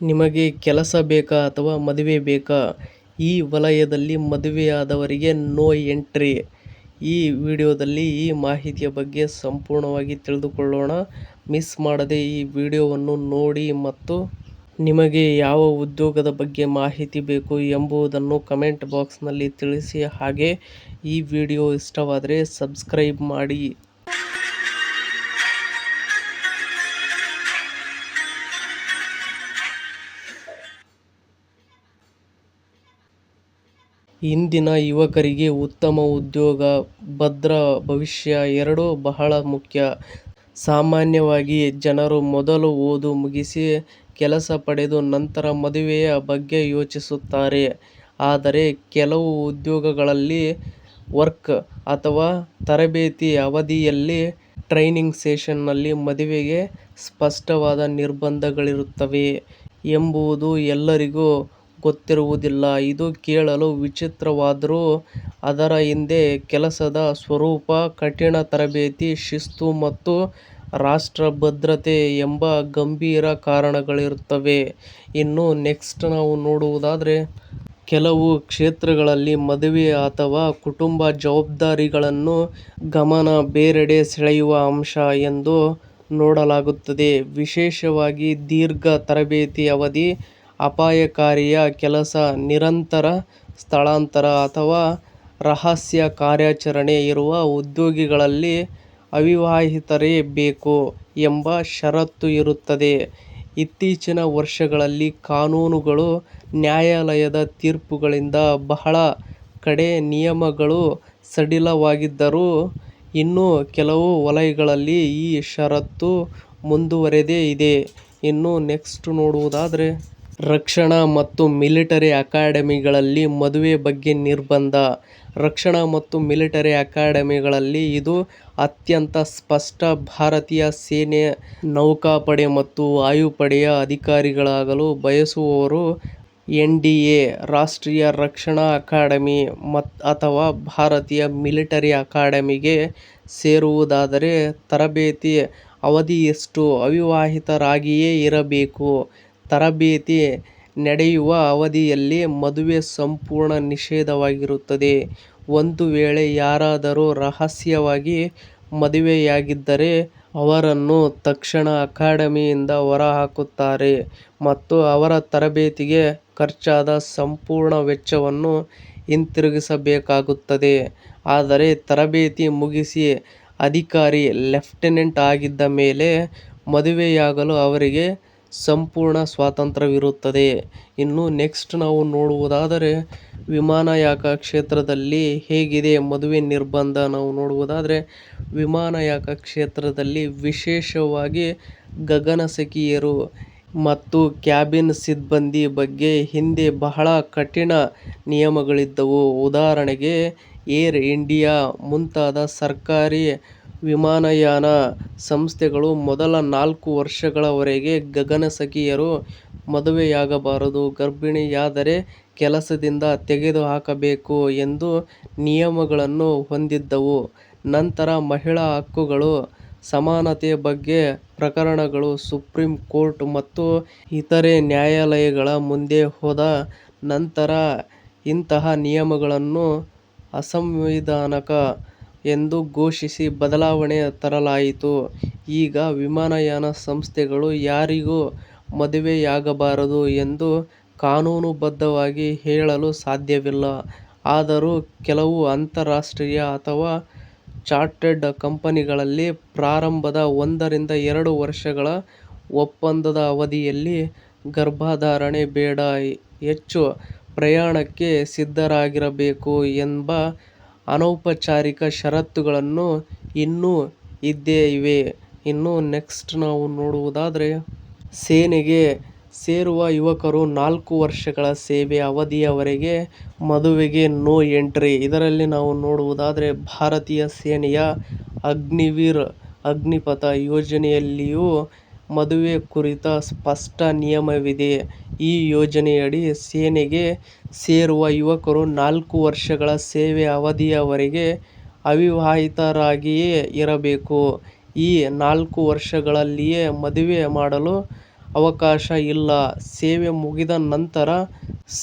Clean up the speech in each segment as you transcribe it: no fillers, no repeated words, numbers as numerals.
ನಿಮಗೆ ಕೆಲಸ ಬೇಕಾ ಅಥವಾ ಮದುವೆ ಬೇಕಾ? ಈ ವಲಯದಲ್ಲಿ ಮದುವೆಯಾದವರಿಗೆ ನೋ ಎಂಟ್ರಿ. ಈ ವಿಡಿಯೋದಲ್ಲಿ ಈ ಮಾಹಿತಿಯ ಬಗ್ಗೆ ಸಂಪೂರ್ಣವಾಗಿ ತಿಳಿದುಕೊಳ್ಳೋಣ. ಮಿಸ್ ಮಾಡದೆ ಈ ವಿಡಿಯೋವನ್ನು ನೋಡಿ ಮತ್ತು ನಿಮಗೆ ಯಾವ ಉದ್ಯೋಗದ ಬಗ್ಗೆ ಮಾಹಿತಿ ಬೇಕು ಎಂಬುದನ್ನು ಕಮೆಂಟ್ ಬಾಕ್ಸ್ನಲ್ಲಿ ತಿಳಿಸಿ. ಹಾಗೆ ಈ ವಿಡಿಯೋ ಇಷ್ಟವಾದರೆ ಸಬ್ಸ್ಕ್ರೈಬ್ ಮಾಡಿ. ಇಂದಿನ ಯುವಕರಿಗೆ ಉತ್ತಮ ಉದ್ಯೋಗ, ಭದ್ರ ಭವಿಷ್ಯ ಎರಡೂ ಬಹಳ ಮುಖ್ಯ. ಸಾಮಾನ್ಯವಾಗಿ ಜನರು ಮೊದಲು ಓದು ಮುಗಿಸಿ ಕೆಲಸ ಪಡೆದು ನಂತರ ಮದುವೆಯ ಬಗ್ಗೆ ಯೋಚಿಸುತ್ತಾರೆ. ಆದರೆ ಕೆಲವು ಉದ್ಯೋಗಗಳಲ್ಲಿ ವರ್ಕ್ ಅಥವಾ ತರಬೇತಿ ಅವಧಿಯಲ್ಲಿ ಟ್ರೈನಿಂಗ್ ಸೆಷನ್ನಲ್ಲಿ ಮದುವೆಗೆ ಸ್ಪಷ್ಟವಾದ ನಿರ್ಬಂಧಗಳಿರುತ್ತವೆ ಎಂಬುದು ಎಲ್ಲರಿಗೂ ಗೊತ್ತಿರುವುದಿಲ್ಲ. ಇದು ಕೇಳಲು ವಿಚಿತ್ರವಾದರೂ ಅದರ ಹಿಂದೆ ಕೆಲಸದ ಸ್ವರೂಪ, ಕಠಿಣ ತರಬೇತಿ, ಶಿಸ್ತು ಮತ್ತು ರಾಷ್ಟ್ರ ಭದ್ರತೆ ಎಂಬ ಗಂಭೀರ ಕಾರಣಗಳಿರುತ್ತವೆ. ಇನ್ನು ನೆಕ್ಸ್ಟ್ ನಾವು ನೋಡುವುದಾದರೆ, ಕೆಲವು ಕ್ಷೇತ್ರಗಳಲ್ಲಿ ಮದುವೆ ಅಥವಾ ಕುಟುಂಬ ಜವಾಬ್ದಾರಿಗಳನ್ನು ಗಮನ ಬೇರೆಡೆ ಸೆಳೆಯುವ ಅಂಶ ಎಂದು ನೋಡಲಾಗುತ್ತದೆ. ವಿಶೇಷವಾಗಿ ದೀರ್ಘ ತರಬೇತಿ ಅವಧಿ, ಅಪಾಯಕಾರಿಯ ಕೆಲಸ, ನಿರಂತರ ಸ್ಥಳಾಂತರ ಅಥವಾ ರಹಸ್ಯ ಕಾರ್ಯಾಚರಣೆ ಇರುವ ಉದ್ಯೋಗಗಳಲ್ಲಿ ಅವಿವಾಹಿತರೇ ಬೇಕು ಎಂಬ ಷರತ್ತು ಇರುತ್ತದೆ. ಇತ್ತೀಚಿನ ವರ್ಷಗಳಲ್ಲಿ ಕಾನೂನುಗಳು, ನ್ಯಾಯಾಲಯದ ತೀರ್ಪುಗಳಿಂದ ಬಹಳ ಕಡೆ ನಿಯಮಗಳು ಸಡಿಲವಾಗಿದ್ದರೂ ಇನ್ನೂ ಕೆಲವು ವಲಯಗಳಲ್ಲಿ ಈ ಷರತ್ತು ಮುಂದುವರೆದೇ ಇದೆ. ಇನ್ನು ನೆಕ್ಸ್ಟ್ ನೋಡುವುದಾದರೆ, ರಕ್ಷಣಾ ಮತ್ತು ಮಿಲಿಟರಿ ಅಕಾಡೆಮಿಗಳಲ್ಲಿ ಮದುವೆ ಬಗ್ಗೆ ನಿರ್ಬಂಧ. ರಕ್ಷಣಾ ಮತ್ತು ಮಿಲಿಟರಿ ಅಕಾಡೆಮಿಗಳಲ್ಲಿ ಇದು ಅತ್ಯಂತ ಸ್ಪಷ್ಟ. ಭಾರತೀಯ ಸೇನೆ, ನೌಕಾಪಡೆ ಮತ್ತು ವಾಯುಪಡೆಯ ಅಧಿಕಾರಿಗಳಾಗಲು ಬಯಸುವವರು ಎನ್ಡಿಎ, ರಾಷ್ಟ್ರೀಯ ರಕ್ಷಣಾ ಅಕಾಡೆಮಿ ಅಥವಾ ಭಾರತೀಯ ಮಿಲಿಟರಿ ಅಕಾಡೆಮಿಗೆ ಸೇರುವುದಾದರೆ ತರಬೇತಿ ಅವಧಿಯಷ್ಟು ಅವಿವಾಹಿತರಾಗಿಯೇ ಇರಬೇಕು. ತರಬೇತಿ ನಡೆಯುವ ಅವಧಿಯಲ್ಲಿ ಮದುವೆ ಸಂಪೂರ್ಣ ನಿಷೇಧವಾಗಿರುತ್ತದೆ. ಒಂದು ವೇಳೆ ಯಾರಾದರೂ ರಹಸ್ಯವಾಗಿ ಮದುವೆಯಾಗಿದ್ದರೆ ಅವರನ್ನು ತಕ್ಷಣ ಅಕಾಡೆಮಿಯಿಂದ ಹೊರಹಾಕುತ್ತಾರೆ ಮತ್ತು ಅವರ ತರಬೇತಿಗೆ ಖರ್ಚಾದ ಸಂಪೂರ್ಣ ವೆಚ್ಚವನ್ನು ಹಿಂತಿರುಗಿಸಬೇಕಾಗುತ್ತದೆ. ಆದರೆ ತರಬೇತಿ ಮುಗಿಸಿ ಅಧಿಕಾರಿ, ಲೆಫ್ಟಿನೆಂಟ್ ಆಗಿದ್ದ ಮೇಲೆ ಮದುವೆಯಾಗಲು ಅವರಿಗೆ ಸಂಪೂರ್ಣ ಸ್ವಾತಂತ್ರ್ಯವಿರುತ್ತದೆ. ಇನ್ನು ನೆಕ್ಸ್ಟ್ ನಾವು ನೋಡುವುದಾದರೆ, ವಿಮಾನಯಾನ ಕ್ಷೇತ್ರದಲ್ಲಿ ಹೇಗಿದೆ ಮದುವೆ ನಿರ್ಬಂಧ ನಾವು ನೋಡುವುದಾದರೆ, ವಿಮಾನಯಾನ ಕ್ಷೇತ್ರದಲ್ಲಿ ವಿಶೇಷವಾಗಿ ಗಗನಸಖಿಯರು ಮತ್ತು ಕ್ಯಾಬಿನ್ ಸಿಬ್ಬಂದಿ ಬಗ್ಗೆ ಹಿಂದೆ ಬಹಳ ಕಠಿಣ ನಿಯಮಗಳಿದ್ದವು. ಉದಾಹರಣೆಗೆ ಏರ್ ಇಂಡಿಯಾ ಮುಂತಾದ ಸರ್ಕಾರಿ ವಿಮಾನಯಾನ ಸಂಸ್ಥೆಗಳು ಮೊದಲ 4 ವರ್ಷಗಳವರೆಗೆ ಗಗನಸಖಿಯರು ಮದುವೆಯಾಗಬಾರದು, ಗರ್ಭಿಣಿಯಾದರೆ ಕೆಲಸದಿಂದ ತೆಗೆದುಹಾಕಬೇಕು ಎಂದು ನಿಯಮಗಳನ್ನು ಹೊಂದಿದ್ದವು. ನಂತರ ಮಹಿಳಾ ಹಕ್ಕುಗಳು, ಸಮಾನತೆ ಬಗ್ಗೆ ಪ್ರಕರಣಗಳು ಸುಪ್ರೀಂ ಕೋರ್ಟ್ ಮತ್ತು ಇತರೆ ನ್ಯಾಯಾಲಯಗಳ ಮುಂದೆ ಹೋದ ನಂತರ ಇಂತಹ ನಿಯಮಗಳನ್ನು ಅಸಂವಿಧಾನಿಕ ಎಂದು ಘೋಷಿಸಿ ಬದಲಾವಣೆ ತರಲಾಯಿತು. ಈಗ ವಿಮಾನಯಾನ ಸಂಸ್ಥೆಗಳು ಯಾರಿಗೂ ಮದುವೆಯಾಗಬಾರದು ಎಂದು ಕಾನೂನುಬದ್ಧವಾಗಿ ಹೇಳಲು ಸಾಧ್ಯವಿಲ್ಲ. ಆದರೂ ಕೆಲವು ಅಂತಾರಾಷ್ಟ್ರೀಯ ಅಥವಾ ಚಾರ್ಟರ್ಡ್ ಕಂಪನಿಗಳಲ್ಲಿ ಪ್ರಾರಂಭದ 1 ರಿಂದ 2 ವರ್ಷಗಳ ಒಪ್ಪಂದದ ಅವಧಿಯಲ್ಲಿ ಗರ್ಭಧಾರಣೆ ಬೇಡ, ಹೆಚ್ಚು ಪ್ರಯಾಣಕ್ಕೆ ಸಿದ್ಧರಾಗಿರಬೇಕು ಎಂಬ ಅನೌಪಚಾರಿಕ ಷರತ್ತುಗಳು ಇನ್ನೂ ಇದ್ದೇ ಇವೆ. ಇನ್ನು ನೆಕ್ಸ್ಟ್ ನಾವು ನೋಡುವುದಾದರೆ, ಸೇನೆಗೆ ಸೇರುವ ಯುವಕರು 4 ವರ್ಷಗಳ ಸೇವೆ ಅವಧಿಯವರೆಗೆ ಮದುವೆಗೆ ನೋ ಎಂಟ್ರಿ. ಇದರಲ್ಲಿ ನಾವು ನೋಡುವುದಾದರೆ, ಭಾರತೀಯ ಸೇನೆಯ ಅಗ್ನಿವೀರ್ ಅಗ್ನಿಪಥ ಯೋಜನೆಯಲ್ಲಿಯೂ ಮದುವೆ ಕುರಿತ ಸ್ಪಷ್ಟ ನಿಯಮವಿದೆ. ಈ ಯೋಜನೆಯಡಿ ಸೇನೆಗೆ ಸೇರುವ ಯುವಕರು 4 ವರ್ಷಗಳ ಸೇವೆ ಅವಧಿಯವರೆಗೆ ಅವಿವಾಹಿತರಾಗಿಯೇ ಇರಬೇಕು. ಈ 4 ವರ್ಷಗಳಲ್ಲಿಯೇ ಮದುವೆ ಮಾಡಲು ಅವಕಾಶ ಇಲ್ಲ. ಸೇವೆ ಮುಗಿದ ನಂತರ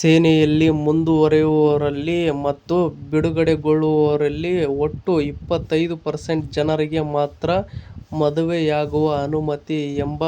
ಸೇನೆಯಲ್ಲಿ ಮುಂದುವರಿಯುವವರಲ್ಲಿ ಮತ್ತು ಬಿಡುಗಡೆಗೊಳ್ಳುವವರಲ್ಲಿ ಒಟ್ಟು 25% ಜನರಿಗೆ ಮಾತ್ರ ಮದುವೆಯಾಗುವ ಅನುಮತಿ ಎಂಬ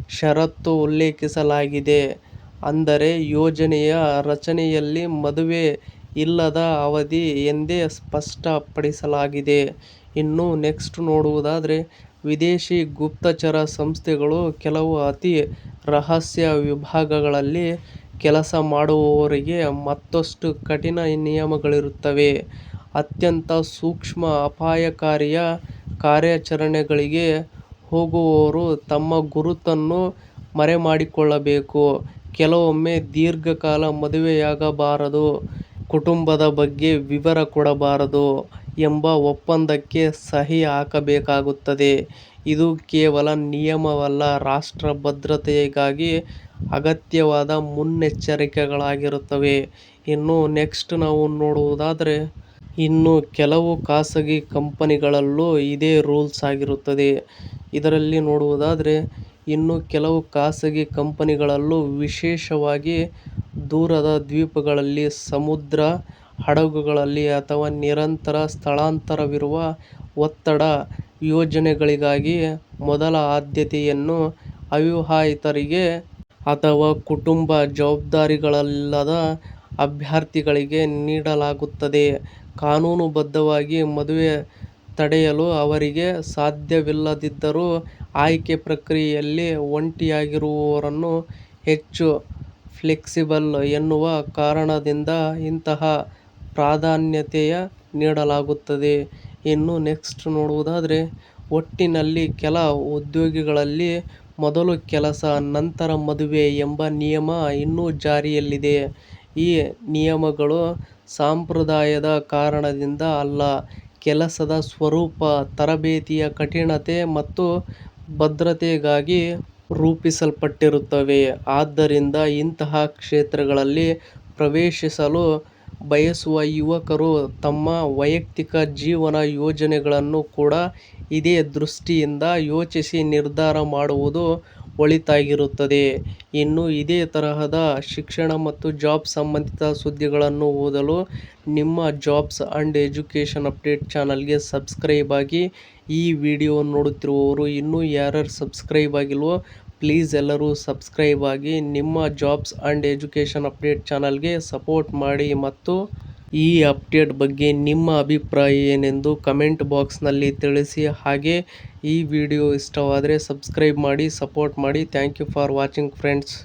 ಷರತ್ತು ಉಲ್ಲೇಖಿಸಲಾಗಿದೆ. ಅಂದರೆ ಯೋಜನೆಯ ರಚನೆಯಲ್ಲಿ ಮದುವೆ ಇಲ್ಲದ ಅವಧಿ ಎಂದೇ ಸ್ಪಷ್ಟಪಡಿಸಲಾಗಿದೆ. ಇನ್ನು ನೆಕ್ಸ್ಟ್ ನೋಡುವುದಾದರೆ, ವಿದೇಶಿ ಗುಪ್ತಚರ ಸಂಸ್ಥೆಗಳು ಕೆಲವು ಅತಿ ರಹಸ್ಯ ವಿಭಾಗಗಳಲ್ಲಿ ಕೆಲಸ ಮಾಡುವವರಿಗೆ ಮತ್ತಷ್ಟು ಕಠಿಣ ನಿಯಮಗಳಿರುತ್ತವೆ. ಅತ್ಯಂತ ಸೂಕ್ಷ್ಮ ಅಪಾಯಕಾರಿಯ ಕಾರ್ಯಾಚರಣೆಗಳಿಗೆ ಹೋಗುವವರು ತಮ್ಮ ಗುರುತನ್ನು ಮರೆಮಾಡಿಕೊಳ್ಳಬೇಕು. ಕೆಲವೊಮ್ಮೆ ದೀರ್ಘಕಾಲ ಮದುವೆಯಾಗಬಾರದು, ಕುಟುಂಬದ ಬಗ್ಗೆ ವಿವರ ಕೊಡಬಾರದು ಎಂಬ ಒಪ್ಪಂದಕ್ಕೆ ಸಹಿ ಹಾಕಬೇಕಾಗುತ್ತದೆ. ಇದು ಕೇವಲ ನಿಯಮವಲ್ಲ, ರಾಷ್ಟ್ರ ಭದ್ರತೆಗಾಗಿ ಅಗತ್ಯವಾದ ಮುನ್ನೆಚ್ಚರಿಕೆಗಳಾಗಿರುತ್ತವೆ. ಇನ್ನು ನೆಕ್ಸ್ಟ್ ನಾವು ನೋಡುವುದಾದರೆ, ಇನ್ನು ಕೆಲವು ಖಾಸಗಿ ಕಂಪನಿಗಳಲ್ಲೂ ಇದೇ ರೂಲ್ಸ್ ಆಗಿರುತ್ತದೆ. ಇದರಲ್ಲಿ ನೋಡುವುದಾದರೆ, ಇನ್ನು ಕೆಲವು ಖಾಸಗಿ ಕಂಪನಿಗಳಲ್ಲೂ ವಿಶೇಷವಾಗಿ ದೂರದ ದ್ವೀಪಗಳಲ್ಲಿ, ಸಮುದ್ರ ಹಡಗುಗಳಲ್ಲಿ ಅಥವಾ ನಿರಂತರ ಸ್ಥಳಾಂತರವಿರುವ ಒತ್ತಡ ಯೋಜನೆಗಳಿಗಾಗಿ ಮೊದಲ ಆದ್ಯತೆಯನ್ನು ಅವಿವಾಹಿತರಿಗೆ ಅಥವಾ ಕುಟುಂಬ ಜವಾಬ್ದಾರಿಗಳಿಲ್ಲದ ಅಭ್ಯರ್ಥಿಗಳಿಗೆ ನೀಡಲಾಗುತ್ತದೆ. ಕಾನೂನುಬದ್ಧವಾಗಿ ಮದುವೆ ತಡೆಯಲು ಅವರಿಗೆ ಸಾಧ್ಯವಿಲ್ಲದಿದ್ದರೂ ಆಯ್ಕೆ ಪ್ರಕ್ರಿಯೆಯಲ್ಲಿ ಒಂಟಿಯಾಗಿರುವವರನ್ನು ಹೆಚ್ಚು ಫ್ಲೆಕ್ಸಿಬಲ್ ಎನ್ನುವ ಕಾರಣದಿಂದ ಇಂತಹ ಪ್ರಾಧಾನ್ಯತೆಯ ನೀಡಲಾಗುತ್ತದೆ. ಇನ್ನು ನೆಕ್ಸ್ಟ್ ನೋಡುವುದಾದರೆ, ಒಟ್ಟಿನಲ್ಲಿ ಕೆಲ ಉದ್ಯೋಗಗಳಲ್ಲಿ ಮೊದಲು ಕೆಲಸ ನಂತರ ಮದುವೆ ಎಂಬ ನಿಯಮ ಇನ್ನೂ ಜಾರಿಯಲ್ಲಿದೆ. ಈ ನಿಯಮಗಳು ಸಂಪ್ರದಾಯದ ಕಾರಣದಿಂದ ಅಲ್ಲ, ಕೆಲಸದ ಸ್ವರೂಪ, ತರಬೇತಿಯ ಕಠಿಣತೆ ಮತ್ತು ಭದ್ರತೆಗಾಗಿ ರೂಪಿಸಲ್ಪಟ್ಟಿರುತ್ತವೆ. ಆದ್ದರಿಂದ ಇಂತಹ ಕ್ಷೇತ್ರಗಳಲ್ಲಿ ಪ್ರವೇಶಿಸಲು ಬಯಸುವ ಯುವಕರು ತಮ್ಮ ವೈಯಕ್ತಿಕ ಜೀವನ ಯೋಜನೆಗಳನ್ನು ಕೂಡ ಇದೇ ದೃಷ್ಟಿಯಿಂದ ಯೋಚಿಸಿ ನಿರ್ಧಾರ ಮಾಡುವುದು ಒಳಿತಾಗಿರುತ್ತದೆ. ಇನ್ನು ಇದೇ ತರಹದ ಶಿಕ್ಷಣ ಮತ್ತು ಜಾಬ್ ಸಂಬಂಧಿತ ಸುದ್ದಿಗಳನ್ನು ಓದಲು ನಿಮ್ಮ ಜಾಬ್ಸ್ ಅಂಡ್ ಎಜುಕೇಷನ್ ಅಪ್ಡೇಟ್ ಚಾನಲ್ಗೆ ಸಬ್ಸ್ಕ್ರೈಬ್ ಆಗಿ. ಈ ವಿಡಿಯೋ ನೋಡುತ್ತಿರುವವರು ಇನ್ನೂ ಯಾರ್ಯಾರು ಸಬ್ಸ್ಕ್ರೈಬ್ ಆಗಿಲ್ವೋ ಪ್ಲೀಸ್ ಎಲ್ಲರೂ ಸಬ್ಸ್ಕ್ರೈಬ್ ಆಗಿ ನಿಮ್ಮ ಜಾಬ್ಸ್ ಅಂಡ್ ಎಜುಕೇಷನ್ ಅಪ್ಡೇಟ್ ಚಾನಲ್ಗೆ ಸಪೋರ್ಟ್ ಮಾಡಿ. ಮತ್ತು ಈ ಅಪ್ಡೇಟ್ ಬಗ್ಗೆ ನಿಮ್ಮ ಅಭಿಪ್ರಾಯ ಏನೆಂದು ಕಮೆಂಟ್ ಬಾಕ್ಸ್ನಲ್ಲಿ ತಿಳಿಸಿ. ಹಾಗೆ ಈ ವಿಡಿಯೋ ಇಷ್ಟವಾದರೆ ಸಬ್ಸ್ಕ್ರೈಬ್ ಮಾಡಿ, ಸಪೋರ್ಟ್ ಮಾಡಿ. Thank you for watching friends.